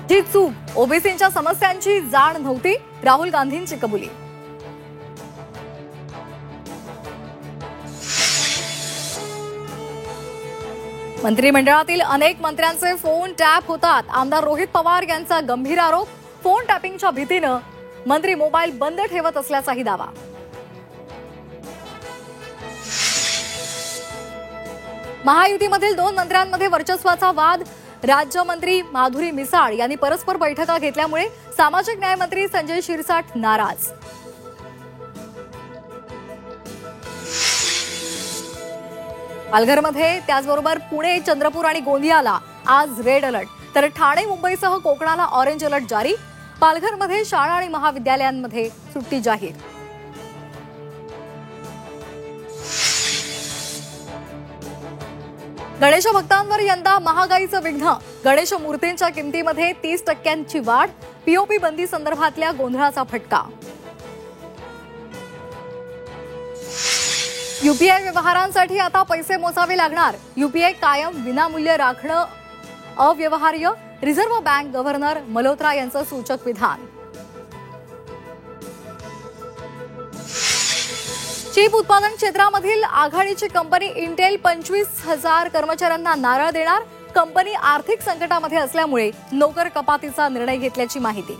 जी चूक ओबीसींच्या समस्यांची जाण नव्हती, राहुल गांधींची कबुली. मंत्रिमंडळातील अनेक मंत्र्यांचे फोन टॅप होतात. आमदार रोहित पवार यांचा गंभीर आरोप. फोन टॅपिंगच्या भीतीनं मंत्री मोबाईल बंद ठेवत असल्याचाही दावा. महायुतीमधील 2 मंत्र्यांमध्ये वर्चस्वाचा वाद. राज्यमंत्री माधुरी मिसाळ यांनी परस्पर बैठका घेतल्यामुळे सामाजिक न्याय मंत्री संजय शिरसाट नाराज. पालघरमध्ये त्याचबरोबर पुणे, चंद्रपूर आणि गोंदियाला आज रेड अलर्ट, तर ठाणे, मुंबईसह कोकणाला ऑरेंज अलर्ट जारी. पालघरमध्ये शाळा आणि महाविद्यालयांमध्ये सुट्टी जाहीर. गणेश भक्तांवर यंदा महागाईचं विघ्न. गणेश मूर्तींच्या किमतीमध्ये 30% वाढ. पीओपी बंदी संदर्भातल्या गोंधळाचा फटका. यूपीआय व्यवहारांसाठी आता पैसे मोजावे लागणार. यूपीआय कायम विनामूल्य राखणं अव्यवहार्य. रिझर्व्ह बँक गव्हर्नर मल्होत्रा यांचं सूचक विधान. चिप उत्पादन क्षेत्रामधील आघाडीची कंपनी इंटेल 25,000 कर्मचाऱ्यांना नारळ देणार. कंपनी आर्थिक संकटामध्ये असल्यामुळे नोकर कपातीचा निर्णय घेतल्याची माहिती.